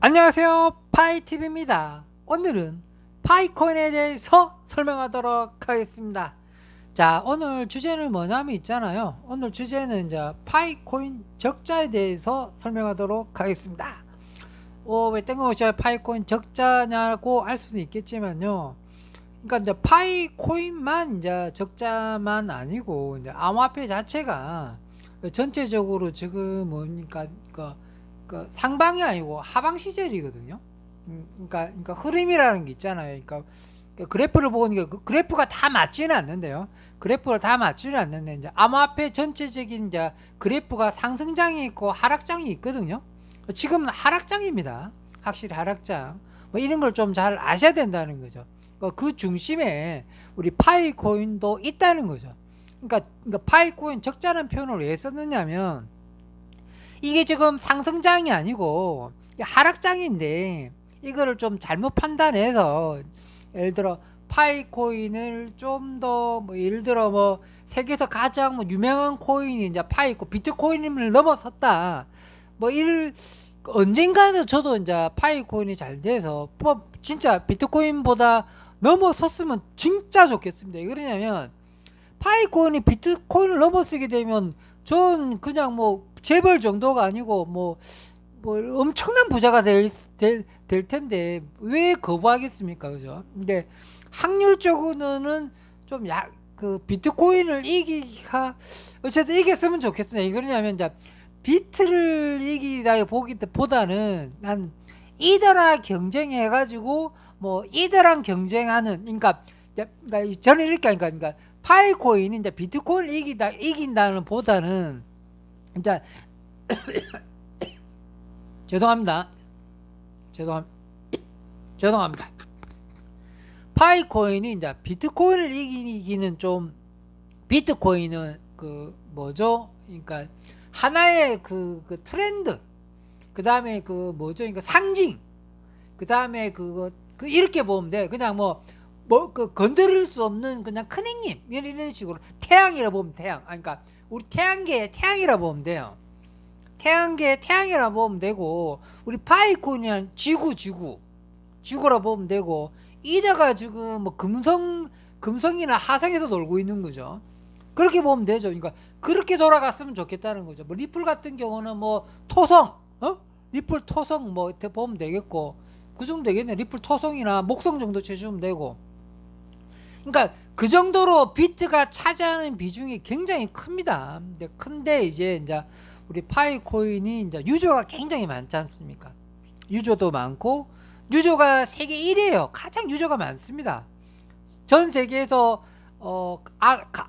안녕하세요, 파이TV입니다. 오늘은 파이코인에 대해서 설명하도록 하겠습니다. 자, 오늘 주제는 뭐냐면 있잖아요. 오늘 주제는 이제 파이코인 적자에 대해서 설명하도록 하겠습니다. 왜 뜬금없이 파이코인 적자냐고 할 수는 있겠지만요. 그러니까 이제 파이코인만 이제 적자만 아니고 이제 암호화폐 자체가 전체적으로 지금 뭡니까 그 상방이 아니고 하방 시절이거든요. 그러니까 흐름이라는 게 있잖아요. 그러니까 그래프를 보니까 그 그래프가 다 맞지는 않는데요. 그래프가 다 맞지는 않는데 이제 암호화폐 전체적인 이제 그래프가 상승장이 있고 하락장이 있거든요. 지금은 하락장입니다. 확실히 하락장. 뭐 이런 걸 좀 잘 아셔야 된다는 거죠. 그 중심에 우리 파이코인도 있다는 거죠. 그러니까 파이코인 적자라는 표현을 왜 썼느냐면 이게 지금 상승장이 아니고 하락장인데 이거를 좀 잘못 판단해서 예를 들어 파이코인을 좀 더 뭐 예를 들어 뭐 세계에서 가장 뭐 유명한 코인이 이제 파이코 비트코인을 넘어섰다 뭐 언젠가는 저도 이제 파이코인이 잘 돼서 뭐 진짜 비트코인보다 넘어섰으면 진짜 좋겠습니다. 왜 그러냐면 파이코인이 비트코인을 넘어서게 되면 전 그냥 뭐 재벌 정도가 아니고 뭐 엄청난 부자가 될 텐데 왜 거부하겠습니까? 그죠? 근데 확률적으로는 좀 그 비트코인을 이기가 어쨌든 이겼으면 좋겠습니다. 왜 그러냐면 이제 비트를 이기다 보기보다는 난 이더라 경쟁해가지고 뭐 이더랑 경쟁하는 그러니까 저는 이렇게 그러니까 파이코인이 이제 비트코인을 이긴다는 보다는 이제 죄송합니다. 죄송합니다. 파이코인이 이제 비트코인을 이기는 좀 비트코인은 그 뭐죠? 그러니까 하나의 그 트렌드, 그 다음에 그 뭐죠? 그러니까 상징, 그 다음에 그 이렇게 보면 돼. 그냥 그 건드릴 수 없는 그냥 큰 형님 이런 식으로 태양이라 보면 태양. 그러니까 우리 태양계의 태양이라 보면 돼요. 태양계의 태양이라 보면 되고 우리 파이코인은 지구라 보면 되고 이다가 지금 뭐 금성이나 하성에서 놀고 있는 거죠. 그렇게 보면 되죠. 그러니까 그렇게 돌아갔으면 좋겠다는 거죠. 뭐 리플 같은 경우는 뭐 토성, 리플 토성 뭐 보면 되겠고 그 정도 되겠네. 리플 토성이나 목성 정도 쳐주면 되고. 그러니까 그 정도로 비트가 차지하는 비중이 굉장히 큽니다. 큰데 이제 우리 파이코인이 이제 유저가 굉장히 많지 않습니까? 유저도 많고 유저가 세계 1위에요. 가장 유저가 많습니다. 전 세계에서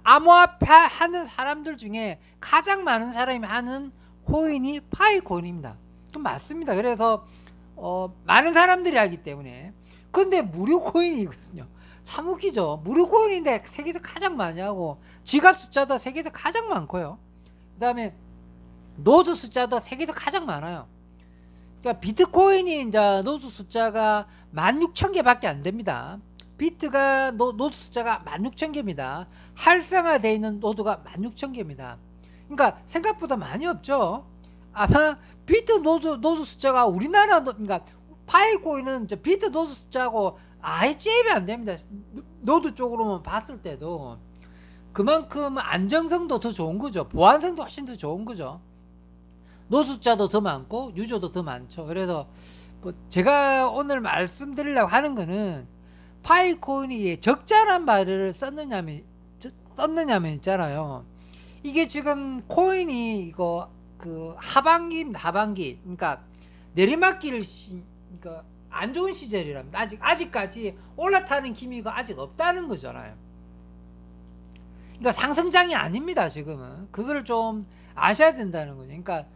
암호화폐 하는 사람들 중에 가장 많은 사람이 하는 코인이 파이코인입니다. 맞습니다. 그래서 많은 사람들이 하기 때문에 근데 무료 코인이거든요. 참 웃기죠. 무료 코인인데 세계에서 가장 많이 하고 지갑 숫자도 세계에서 가장 많고요. 그 다음에 노드 숫자도 세계에서 가장 많아요. 그러니까 비트코인이 이제 노드 숫자가 16,000개밖에 안 됩니다. 비트가 노드 숫자가 16,000개입니다. 활성화되어 있는 노드가 16,000개입니다. 그러니까 생각보다 많이 없죠. 아마 비트 노드 숫자가 우리나라 그러니까 파이코인은 비트 노드 숫자하고 아예 잽이 안 됩니다. 노드 쪽으로만 봤을 때도 그만큼 안정성도 더 좋은 거죠. 보안성도 훨씬 더 좋은 거죠. 노드 숫자도 더 많고 유저도 더 많죠. 그래서 뭐 제가 오늘 말씀드리려고 하는 거는 파이코인이 적자란 말을 썼느냐면 있잖아요. 이게 지금 코인이 이거 그 하반기입니다. 하반기. 그러니까 내리막길 그러니까 안 좋은 시절이랍니다. 아직까지 올라타는 기미가 아직 없다는 거잖아요. 그러니까 상승장이 아닙니다. 지금은 그거를 좀 아셔야 된다는 거죠. 그러니까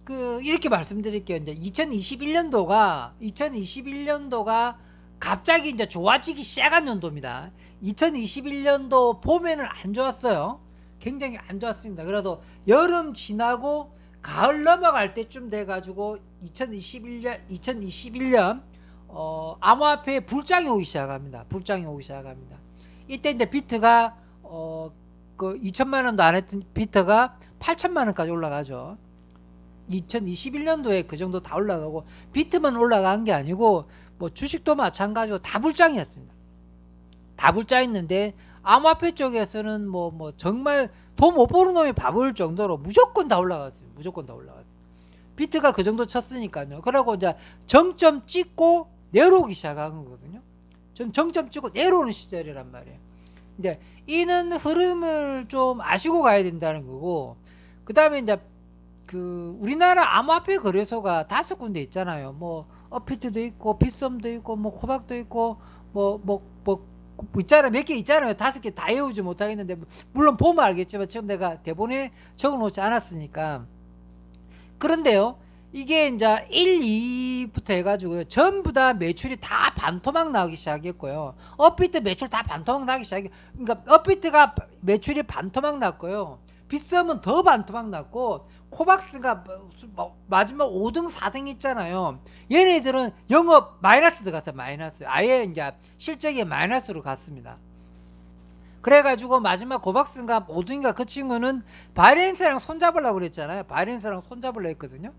그 이렇게 말씀드릴게요. 이제 2021년도가 갑자기 이제 좋아지기 시작한 연도입니다. 2021년도 봄에는 안 좋았어요. 굉장히 안 좋았습니다. 그래도 여름 지나고 가을 넘어갈 때쯤 돼가지고 2021년 암호화폐에 불장이 오기 시작합니다. 이때 이제 비트가 그 2천만 원도 안 했던 비트가 8천만 원까지 올라가죠. 2021년도에 그 정도 다 올라가고 비트만 올라간 게 아니고 뭐 주식도 마찬가지고 다 불장이었습니다. 다 불장했는데 암호화폐 쪽에서는 뭐 정말 돈 못 버는 놈이 바볼 정도로 무조건 다 올라갔어요. 무조건 다 올라갔어요. 비트가 그 정도 쳤으니까요. 그러고 이제 정점 찍고 내려오기 시작한 거거든요. 좀 정점 찍고 내려오는 시절이란 말이에요. 이제 이는 흐름을 좀 아시고 가야 된다는 거고, 그 다음에 이제 그 우리나라 암호화폐 거래소가 5군데 있잖아요. 뭐 어피트도 있고 빗썸도 있고 뭐 코박도 있고 뭐 있잖아요. 몇 개 있잖아요. 5개 다 외우지 못하겠는데 물론 보면 알겠지만 지금 내가 대본에 적어놓지 않았으니까. 그런데요, 이게 이제 1, 2부터 해가지고요, 전부 다 매출이 다 반토막 나기 시작했고요. 업비트 매출 다 반토막 나기 시작해. 그러니까 업비트가 매출이 반토막 났고요. 빗썸은 더 반토막 났고, 코박스가 마지막 5등, 4등 있잖아요. 얘네들은 영업 마이너스 들어갔어요. 마이너스. 아예 이제 실적이 마이너스로 갔습니다. 그래가지고 마지막 코박스인가 5등인가 그 친구는 바이낸스랑 손잡으려고 그랬잖아요. 바이낸스랑 손잡으려고 했거든요.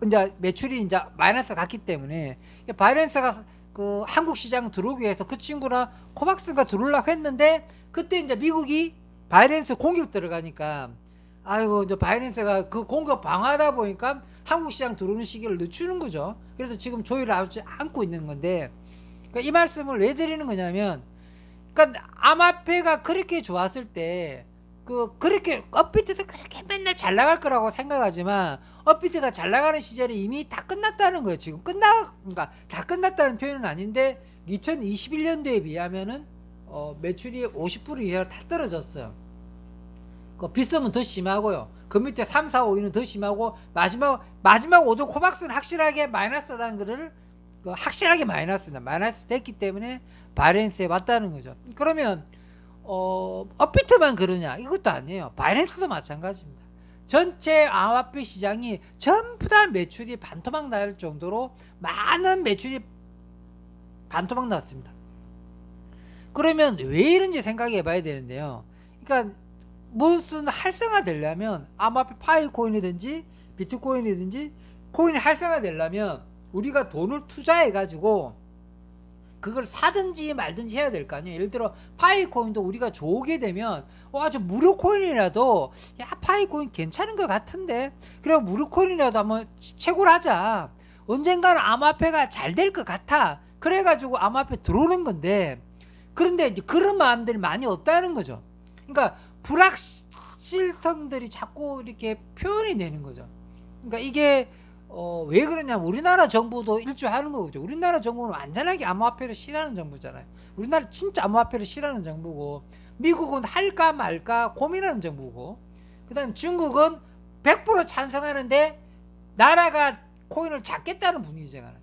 이제 매출이 이제 마이너스 갔기 때문에 바이낸스가 그 한국 시장 들어오기 위해서 그 친구랑 코박스가 들어오려고 했는데, 그때 이제 미국이 바이낸스 공격 들어가니까 아이고 이제 바이낸스가 그 공격 방어하다 보니까 한국 시장 들어오는 시기를 늦추는 거죠. 그래서 지금 조율을 하지 않고 있는 건데, 그러니까 이 말씀을 왜 드리는 거냐면, 그러니까 암호화폐가 그렇게 좋았을 때 그렇게 업비트도 그렇게 맨날 잘 나갈 거라고 생각하지만 업비트가 잘 나가는 시절이 이미 다 끝났다는 거예요. 지금 그러니까 다 끝났다는 표현은 아닌데 2021년도에 비하면은 매출이 50% 이하로 다 떨어졌어요. 그 빗썸은 더 심하고요. 그 밑에 3, 4, 5위는 더 심하고 마지막 5등 코박스는 확실하게 마이너스라는 거를 확실하게 마이너스 됐기 때문에 바이낸스에 왔다는 거죠. 그러면 업비트만 그러냐? 이것도 아니에요. 바이낸스도 마찬가지입니다. 전체 암호화폐 시장이 전부 다 매출이 반토막 날 정도로 많은 매출이 반토막 났습니다. 그러면 왜 이런지 생각해 봐야 되는데요. 그러니까 무슨 활성화 되려면 암호화폐 파이코인이든지 비트코인이든지 코인이 활성화 되려면 우리가 돈을 투자해 가지고 그걸 사든지 말든지 해야 될 거 아니에요. 예를 들어 파이코인도 우리가 좋게 되면 저 무료 코인이라도 야 파이코인 괜찮은 것 같은데 그래 무료 코인이라도 한번 채굴 하자. 언젠가는 암호화폐가 잘 될 것 같아. 그래가지고 암호화폐 들어오는 건데, 그런데 이제 그런 마음들이 많이 없다는 거죠. 그러니까 불확실성들이 자꾸 이렇게 표현이 되는 거죠. 그러니까 이게 왜 그러냐면 우리나라 정부도 일조하는 거죠. 우리나라 정부는 완전하게 암호화폐를 싫어하는 정부잖아요. 우리나라 진짜 암호화폐를 싫어하는 정부고, 미국은 할까 말까 고민하는 정부고, 그 다음에 중국은 100% 찬성하는데 나라가 코인을 잡겠다는 분위기잖아요.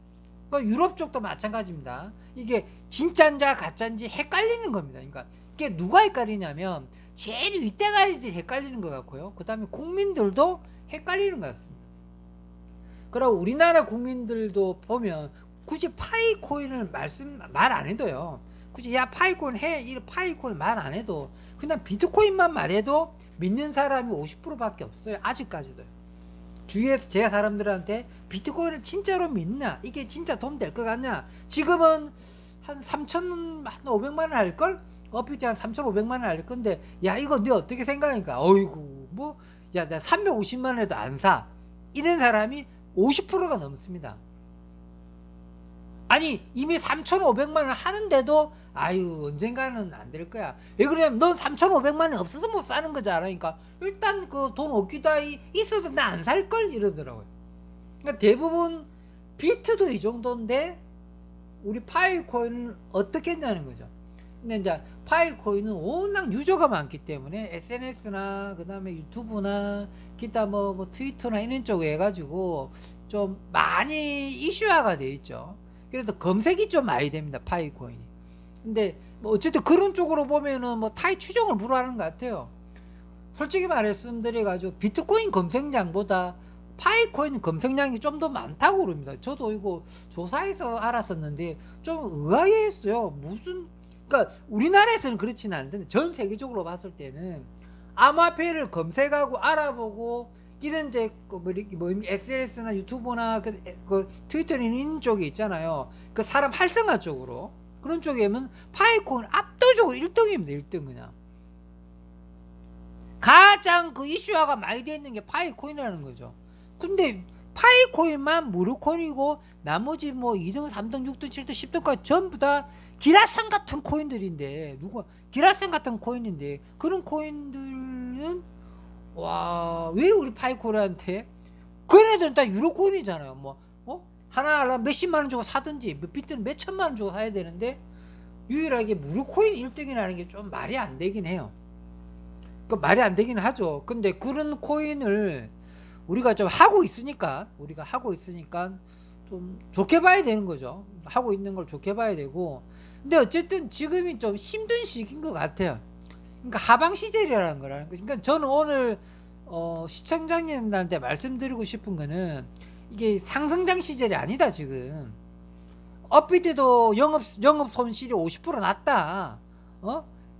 그러니까 유럽 쪽도 마찬가지입니다. 이게 진짜인지 가짜인지 헷갈리는 겁니다. 그러니까 이게 누가 헷갈리냐면 제일 윗대가리들이 헷갈리는 것 같고요. 그 다음에 국민들도 헷갈리는 것 같습니다. 그리고 우리나라 국민들도 보면 굳이 파이코인을 말 안 해도요. 굳이 야 파이코인 해, 이 파이코인 말 안 해도 그냥 비트코인만 말해도 믿는 사람이 50%밖에 없어요. 아직까지도요. 주위에서 제 사람들한테 비트코인을 진짜로 믿냐? 이게 진짜 돈 될 것 같냐? 지금은 한 3,500만 원 할 걸? 업비트 한 3,500만 원 할 건데 야 이거 너 어떻게 생각하니까? 어이구 뭐 야 나 350만 원에도 안 사. 이런 사람이 50%가 넘습니다. 아니 이미 3,500만 원 하는데도 아유 언젠가는 안 될 거야. 왜 그러냐면 넌 3,500만 원 없어서 못 사는 거잖아. 그러니까 일단 그 돈 없기다 있어서 나 안 살 걸 이러더라고요. 그러니까 대부분 비트도 이 정도인데 우리 파이코인은 어떻게 했냐는 거죠. 근데 이제 파이코인은 워낙 유저가 많기 때문에 SNS나 그 다음에 유튜브나 기타 뭐 트위터나 이런 쪽에 해가지고 좀 많이 이슈화가 돼 있죠. 그래서 검색이 좀 많이 됩니다. 파이코인이. 근데 뭐 어쨌든 그런 쪽으로 보면은 뭐 타이 추종을 불허하는 것 같아요. 솔직히 말씀드려가지고 비트코인 검색량보다 파이코인 검색량이 좀 더 많다고 그럽니다. 저도 이거 조사해서 알았었는데 좀 의아해 했어요. 그러니까 우리나라에서는 그렇지는 않은데 전 세계적으로 봤을 때는 암호화폐를 검색하고 알아보고 이런 이제 SNS나 유튜브나 그 트위터에 있는 쪽이 있잖아요. 그 사람 활성화 쪽으로 그런 쪽이면 파이코인 압도적으로 1등입니다. 1등 그냥. 가장 그 이슈화가 많이 되어 있는 게 파이코인이라는 거죠. 근데 파이코인만 무료코인이고 나머지 뭐 2등, 3등, 6등, 7등, 10등까지 전부 다 기라성 같은 코인들인데 기라성 같은 코인인데 그런 코인들은 와, 왜 우리 파이코인한테 그네들은 다 유로코인이잖아요. 뭐 하나 몇십만 원 주고 사든지 비트는 몇 천만 원 주고 사야 되는데 유일하게 무료코인 1등이라는 게 좀 말이 안 되긴 해요. 그 말이 안 되긴 하죠. 근데 그런 코인을 우리가 우리가 하고 있으니까 좀 좋게 봐야 되는 거죠. 하고 있는 걸 좋게 봐야 되고. 근데 어쨌든 지금이 좀 힘든 시기인 것 같아요. 그러니까 하방 시절이라는 거라는 거죠. 그러니까 저는 오늘 시청자님들한테 말씀드리고 싶은 거는 이게 상승장 시절이 아니다 지금. 업비트도 영업 손실이 50% 났다.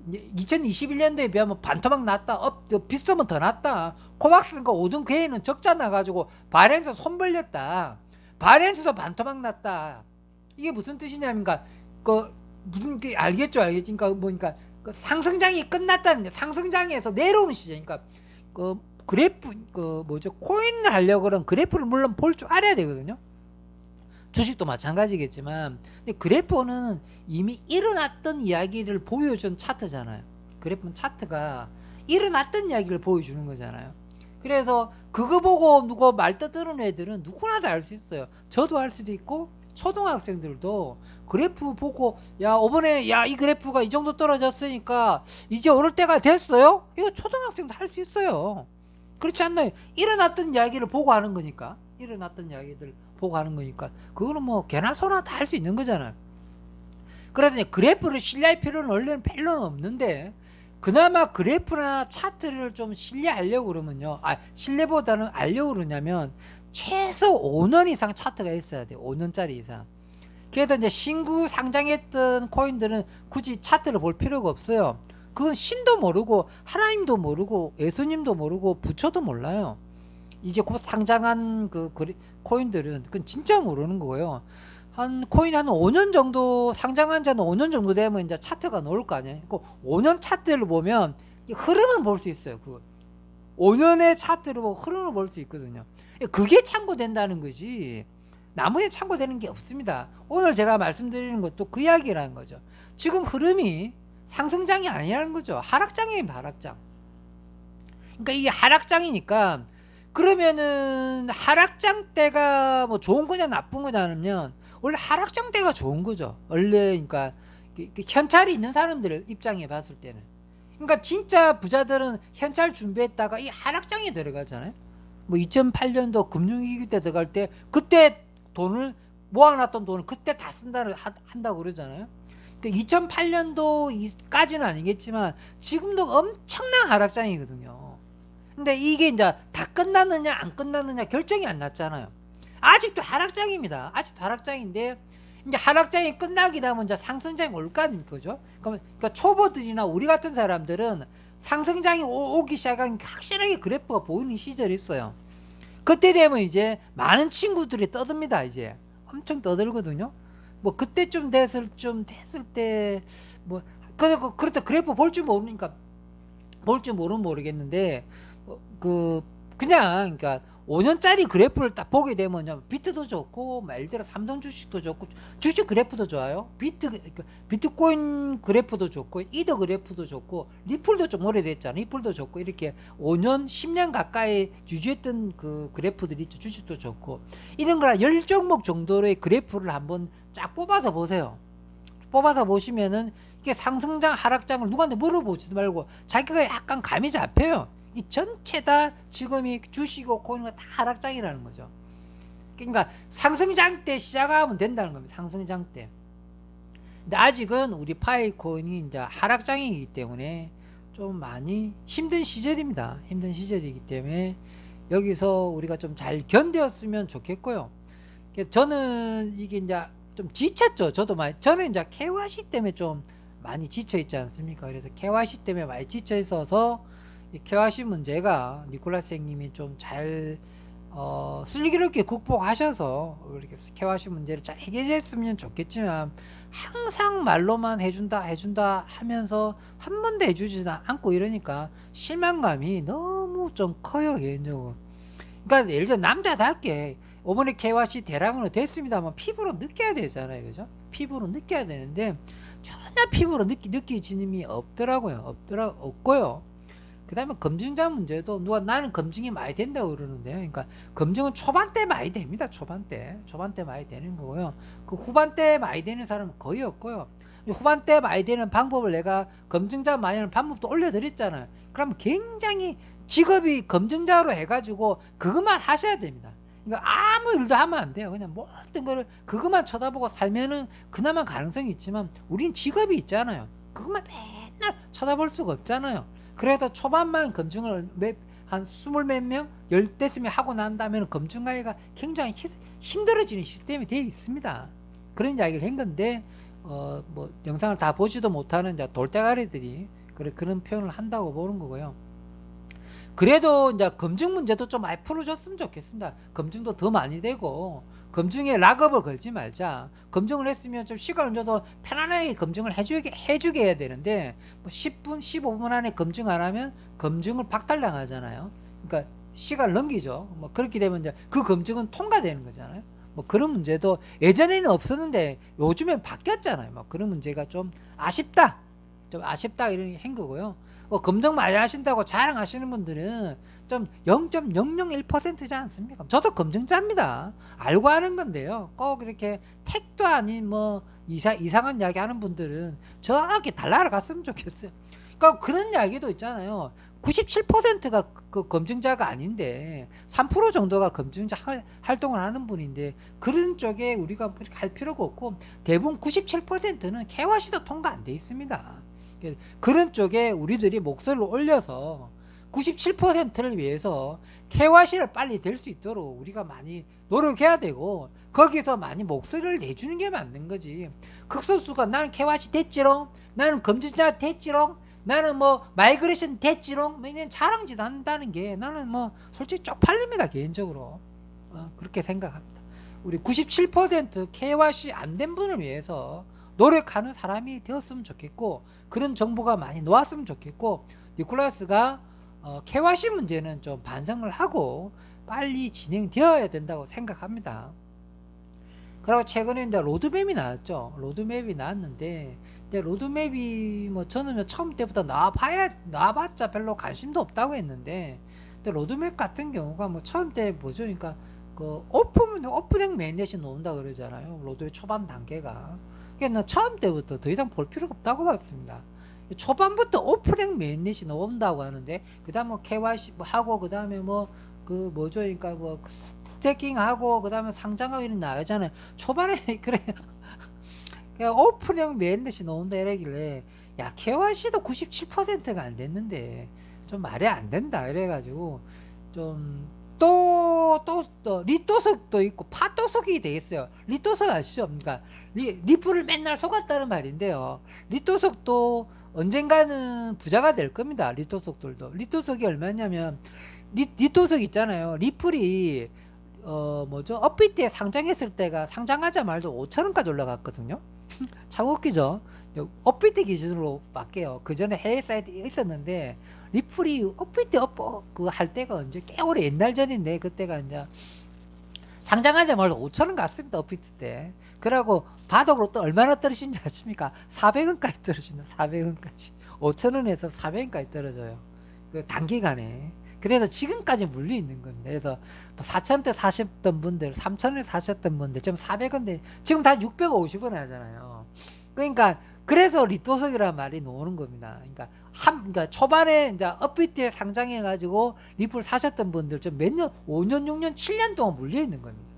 2021년도에 비하면 반토막 났다. 비싸면 더 났다. 코박스가 5등 괴에는 적자 나가지고 바렌스 손 벌렸다. 바렌스도 반토막 났다. 이게 무슨 뜻이냐면, 무슨 알겠죠? 그러니까 뭐니까 그 상승장이 끝났다는 상승장에서 내려오는 시절. 그러니까 그래프 코인을 하려고 그러면 그래프를 물론 볼 줄 알아야 되거든요. 주식도 마찬가지겠지만, 근데 그래프는 이미 일어났던 이야기를 보여준 차트잖아요. 그래프는 차트가 일어났던 이야기를 보여주는 거잖아요. 그래서 그거 보고 누구 말 떠드는 애들은 누구나 다 알 수 있어요. 저도 할 수도 있고 초등학생들도 그래프 보고 이번에 이 그래프가 이 정도 떨어졌으니까 이제 오를 때가 됐어요? 이거 초등학생도 할 수 있어요. 그렇지 않나요? 일어났던 이야기를 보고 하는 거니까. 그거는 뭐 개나 소나 다 할 수 있는 거잖아요. 그래서 이제 그래프를 신뢰할 필요는 원래는 별로는 없는데, 그나마 그래프나 차트를 좀 신뢰하려고 그러면요. 신뢰보다는 알려고 그러냐면 최소 5년 이상 차트가 있어야 돼요. 5년짜리 이상. 그래서 이제 신구 상장했던 코인들은 굳이 차트를 볼 필요가 없어요. 그건 신도 모르고 하나님도 모르고 예수님도 모르고 부처도 몰라요. 이제 곧 상장한 코인들은 그건 진짜 모르는 거예요. 코인 한 5년 정도 상장한 지는 5년 정도 되면 이제 차트가 나올 거 아니에요. 그 5년 차트를 보면 흐름을 볼 수 있어요. 5년의 차트를 보고 흐름을 볼 수 있거든요. 그게 참고된다는 거지. 나머지 참고되는 게 없습니다. 오늘 제가 말씀드리는 것도 그 이야기라는 거죠. 지금 흐름이 상승장이 아니라는 거죠. 하락장이에요, 하락장. 그러니까 이게 하락장이니까, 그러면은 하락장 때가 뭐 좋은 거냐 나쁜 거냐면 원래 하락장 때가 좋은 거죠. 원래 그러니까 현찰이 있는 사람들 입장에 봤을 때는. 그러니까 진짜 부자들은 현찰 준비했다가 이 하락장에 들어가잖아요. 뭐 2008년도 금융위기 때 들어갈 때 그때 돈을 모아놨던 돈을 그때 다 한다고 그러잖아요. 그러니까 2008년도까지는 아니겠지만 지금도 엄청난 하락장이거든요. 근데 이게 이제 다 끝났느냐 안 끝났느냐 결정이 안 났잖아요. 아직도 하락장입니다. 아직도 하락장인데 이제 하락장이 끝나게 되면 이제 상승장이 올 거 아닙니까? 그죠? 그러니까 초보들이나 우리 같은 사람들은 상승장이 오기 시작하면 확실하게 그래프가 보이는 시절이 있어요. 그때 되면 이제 많은 친구들이 떠듭니다. 이제 엄청 떠들거든요. 뭐 그때쯤 됐을 때 뭐 그렇다 그래프 볼 줄 모르니까 볼 줄 모르면 모르겠는데 그냥 그러니까 5년짜리 그래프를 딱 보게 되면 비트도 좋고 예를 들어 삼성 주식도 좋고 주식 그래프도 좋아요. 비트코인 그래프도 좋고 이더 그래프도 좋고 리플도 좀 오래됐잖아요. 리플도 좋고 이렇게 5년 10년 가까이 유지했던 그 그래프들이 있죠. 주식도 좋고 이런 거라 10종목 정도의 그래프를 한번 쫙 뽑아서 보세요. 뽑아서 보시면은 이게 상승장 하락장을 누구한테 물어보지도 말고 자기가 약간 감이 잡혀요. 이 전체 다 지금이 주식이고 코인은 다 하락장이라는 거죠. 그러니까 상승장 때 시작하면 된다는 겁니다. 상승장 때. 근데 아직은 우리 파이코인이 이제 하락장이기 때문에 좀 많이 힘든 시절입니다. 힘든 시절이기 때문에 여기서 우리가 좀 잘 견뎠으면 좋겠고요. 저는 이게 이제 좀 지쳤죠. 저는 이제 KYC 때문에 좀 많이 지쳐 있지 않습니까? 그래서 KYC 때문에 많이 지쳐 있어서 이 KYC 문제가 니콜라스 형님이 좀 잘 슬기롭게 극복하셔서 이렇게 KYC 문제를 잘 해결했으면 좋겠지만 항상 말로만 해준다 하면서 한 번도 해주지 않고 이러니까 실망감이 너무 좀 커요, 개인적으로. 그러니까 예를 들어 남자답게 이번에 KYC 대량으로 됐습니다만 피부로 느껴야 되잖아요, 그죠? 피부로 느껴야 되는데 전혀 피부로 느끼지님이 없더라고요. 없고요. 그 다음에 검증자 문제도 나는 검증이 많이 된다고 그러는데요. 그러니까 검증은 초반 때 많이 됩니다. 초반 때 많이 되는 거고요. 그 후반 때 많이 되는 사람은 거의 없고요. 후반 때 많이 되는 방법을 내가 검증자 많이 하는 방법도 올려드렸잖아요. 그럼 굉장히 직업이 검증자로 해가지고 그것만 하셔야 됩니다. 그러니까 아무 일도 하면 안 돼요. 그냥 모든 거를 그것만 쳐다보고 살면은 그나마 가능성이 있지만 우린 직업이 있잖아요. 그것만 맨날 쳐다볼 수가 없잖아요. 그래도 초반만 검증을 한 20몇 명, 10대쯤에 하고 난 다음에는 검증하기가 굉장히 힘들어지는 시스템이 되어 있습니다. 그런 이야기를 한 건데, 뭐, 영상을 다 보지도 못하는 이제 돌대가리들이 그런 표현을 한다고 보는 거고요. 그래도 이제 검증 문제도 좀 많이 풀어줬으면 좋겠습니다. 검증도 더 많이 되고, 검증에 락업을 걸지 말자. 검증을 했으면 좀 시간을 줘도 편안하게 검증을 해주게 해야 되는데, 뭐 10분, 15분 안에 검증 안 하면 검증을 박탈당하잖아요. 그러니까 시간을 넘기죠. 뭐 그렇게 되면 이제 그 검증은 통과되는 거잖아요. 뭐 그런 문제도 예전에는 없었는데 요즘엔 바뀌었잖아요. 뭐 그런 문제가 좀 아쉽다. 이런 한 거고요. 검증 많이 하신다고 자랑하시는 분들은 좀 0.001%지 않습니까? 저도 검증자입니다. 알고 하는 건데요. 꼭 이렇게 택도 아닌 뭐 이상한 이야기 하는 분들은 저렇게 달나라 갔으면 좋겠어요. 그러니까 그런 이야기도 있잖아요. 97%가 그 검증자가 아닌데 3% 정도가 검증자 활동을 하는 분인데 그런 쪽에 우리가 그렇게 할 필요가 없고 대부분 97%는 KYC도 통과 안 돼 있습니다. 그런 쪽에 우리들이 목소리를 올려서 97%를 위해서 KYC를 빨리 될 수 있도록 우리가 많이 노력해야 되고 거기서 많이 목소리를 내주는 게 맞는 거지. 극소수가 나는 KYC 됐지롱, 나는 검증자 됐지롱, 나는 뭐 마이그레이션 됐지롱, 맨날 자랑짓 한다는 게 나는 뭐 솔직히 쪽팔립니다, 개인적으로. 그렇게 생각합니다. 우리 97% KYC 안 된 분을 위해서 노력하는 사람이 되었으면 좋겠고 그런 정보가 많이 놓았으면 좋겠고 니콜라스가 KYC 문제는 좀 반성을 하고 빨리 진행되어야 된다고 생각합니다. 그리고 최근에 이제 로드맵이 나왔죠. 로드맵이 나왔는데 근데 로드맵이 뭐 저는 뭐 처음 때부터 나와봤자 별로 관심도 없다고 했는데 근데 로드맵 같은 경우가 뭐 처음 때 뭐죠? 그러니까 그 오프닝 메인넷이 나온다 그러잖아요. 로드맵 초반 단계가. 그러니까 처음 때부터 더 이상 볼 필요가 없다고 봤습니다. 초반부터 오프닝 메인넷이 나온다고 하는데 그 다음 뭐 KYC 뭐 하고 그 다음에 뭐 그 뭐죠? 그러니까 뭐 스태킹하고 그 다음에 상장하고 이런 나가잖아요. 초반에 그래 오프닝 메인넷이 나온다 이러길래 야 KYC도 97%가 안 됐는데 좀 말이 안 된다 이래가지고 좀 또 리또석도 있고 팥도석이 되겠어요. 리또석 아시죠? 그러니까 리플을 맨날 속았다는 말인데요. 리또석도 언젠가는 부자가 될 겁니다. 리또석들도. 리또석이 얼마냐면 리또석 있잖아요. 리플이 뭐죠? 업비트에 상장했을 때가 상장하자마자 5,000원까지 올라갔거든요. 참 웃기죠? 업비트 기준으로 바뀌어요. 그 전에 해외 사이트에 있었는데 리플이 업비트 그 할 때가 언제 꽤 오래 옛날 전인데 그때가 이제 상장하자마자 5,000원 갔습니다. 업비트 때. 그러고 바닥으로 또 얼마나 떨어진지 아십니까? 400원까지 떨어진다. 400원까지. 5,000원에서 400원까지 떨어져요. 그 단기간에. 그래서 지금까지 물려 있는 겁니다. 그래서 뭐 4,000원대 사셨던 분들, 3,000원에 사셨던 분들, 지금 400원대, 지금 다 650원 하잖아요. 그러니까 그래서 리또석이라는 말이 나오는 겁니다. 그러니까 초반에 이제 업비트에 상장해가지고 리플 사셨던 분들 좀 몇 년, 5년, 6년, 7년 동안 물려 있는 겁니다.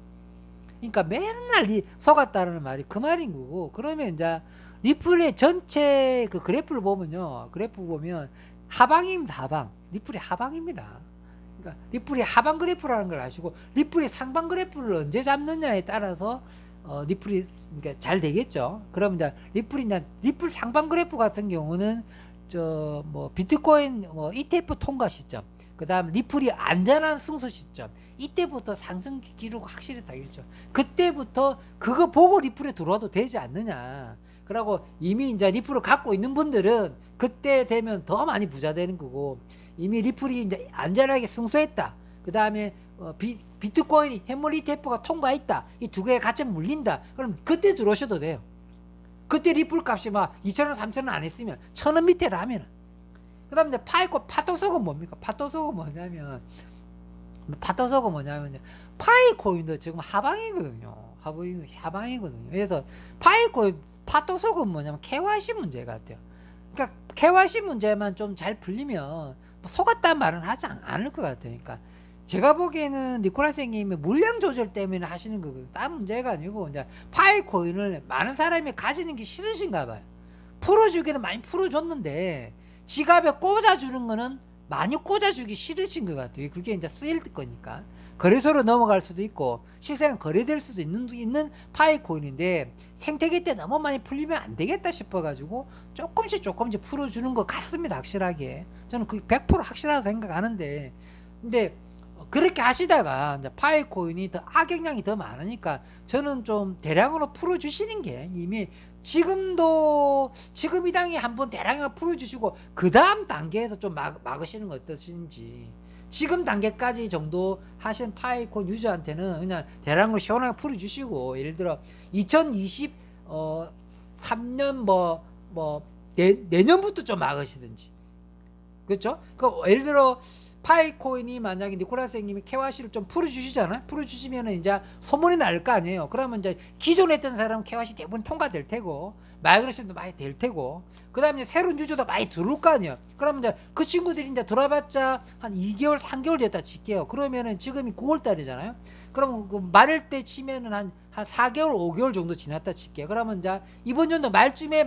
그러니까 맨날 속았다는 말이 그 말인 거고, 그러면 이제 리플의 전체 그 그래프를 보면요, 그래프 보면 하방입니다. 하방. 리플이 하방입니다. 그러니까 리플이 하방 그래프라는 걸 아시고 리플이 상방 그래프를 언제 잡느냐에 따라서 리플이 그러니까 잘 되겠죠. 그럼 이제 리플 상방 그래프 같은 경우는 저 뭐 비트코인 뭐 ETF 통과 시점, 그다음 리플이 안전한 승수 시점, 이때부터 상승 기록 확실히 타겠죠. 그때부터 그거 보고 리플에 들어와도 되지 않느냐. 그리고 이미 이제 리플을 갖고 있는 분들은 그때 되면 더 많이 부자 되는 거고, 이미 리플이 이제 안전하게 승수했다. 그 다음에 비트코인이 현물 ETF가 통과했다. 이 두 개의 같이 물린다. 그럼 그때 들어오셔도 돼요. 그때 리플 값이 막 2,000원, 3,000원 안 했으면 1,000원 밑에라면. 그 다음에 이제 파토석은 뭡니까? 파토석은 뭐냐면 파이코인도 지금 하방이거든요. 하방이거든요. 그래서 파이코인 파토석은 뭐냐면 KYC 문제 같아요. 그러니까 KYC 문제만 좀 잘 풀리면 속았다는 말은 하지 않을 것 같아요. 그러니까 제가 보기에는 니콜라스 선생님이 물량 조절 때문에 하시는 거거든요. 다른 문제가 아니고 이제 파이코인을 많은 사람이 가지는 게 싫으신가 봐요. 풀어주기는 많이 풀어줬는데 지갑에 꽂아주는 거는 많이 꽂아주기 싫으신 것 같아요. 그게 이제 쓰일 거니까. 거래소로 넘어갈 수도 있고 실생활 거래될 수도 있는 파이코인인데 생태계 때 너무 많이 풀리면 안 되겠다 싶어가지고 조금씩 풀어주는 것 같습니다. 확실하게. 저는 그게 100% 확실하다고 생각하는데, 근데 그렇게 하시다가 이제 파이코인이 더 악영향이 더 많으니까 저는 좀 대량으로 풀어주시는 게, 이미 지금 이 당에 한번 대량으로 풀어주시고 그 다음 단계에서 좀 막으시는 거 어떠신지. 지금 단계까지 정도 하신 파이코인 유저한테는 그냥 대량으로 시원하게 풀어주시고, 예를 들어 2023년 내년부터 좀 막으시든지. 그렇죠? 예를 들어 파이코인이 만약에 니콜라스 선생님이 KYC를 좀 풀어주시잖아요. 풀어주시면은 이제 소문이 날 거 아니에요. 그러면 이제 기존에 했던 사람은 KYC 대부분 통과될 테고, 마이그레이션도 많이 될 테고, 그 다음에 새로운 유저도 많이 들어올 거 아니에요. 그러면 이제 그 친구들이 이제 들어봤자 한 2개월, 3개월 됐다 칠게요. 그러면은 지금이 9월달이잖아요. 그러면 그 말일 때 치면은 한 4개월, 5개월 정도 지났다 칠게요. 그러면 이제 이번 연도 말쯤에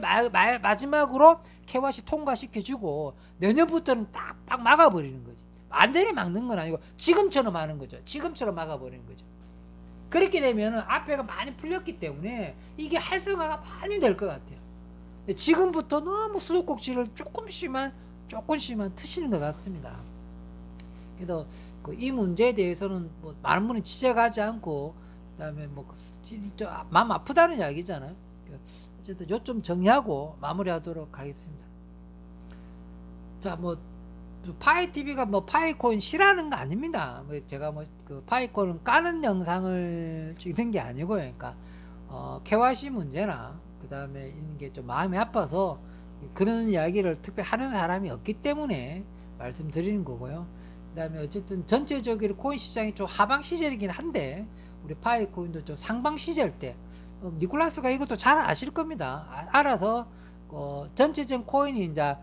마지막으로 KYC 통과시켜주고 내년부터는 딱 막아버리는 거지. 완전히 막는 건 아니고 지금처럼 하는 거죠. 지금처럼 막아버리는 거죠. 그렇게 되면은 앞에가 많이 풀렸기 때문에 이게 활성화가 많이 될 것 같아요. 지금부터 너무 수도꼭지를 조금씩만 트시는 것 같습니다. 그래서 이 문제에 대해서는 뭐 많은 분이 지적하지 않고, 그다음에 마음 아프다는 이야기잖아요. 어쨌든 요점 정리하고 마무리하도록 하겠습니다. 자, 파이TV가 파이코인 싫어하는 거 아닙니다. 제가 그 파이코인 까는 영상을 찍는 게 아니고요. 그러니까 KYC 문제나 그 다음에 이런 게 좀 마음이 아파서 그런 이야기를 특별히 하는 사람이 없기 때문에 말씀드리는 거고요. 그 다음에 어쨌든 전체적으로 코인 시장이 좀 하방 시절이긴 한데 우리 파이코인도 좀 상방 시절 때 니콜라스가 이것도 잘 아실 겁니다. 알아서 전체적인 코인이 이제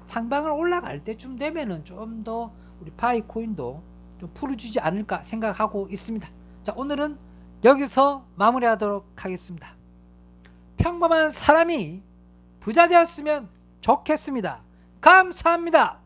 상방을 올라갈 때쯤 되면은 좀 더 우리 파이코인도 좀 풀어주지 않을까 생각하고 있습니다. 자, 오늘은 여기서 마무리하도록 하겠습니다. 평범한 사람이 부자 되었으면 좋겠습니다. 감사합니다.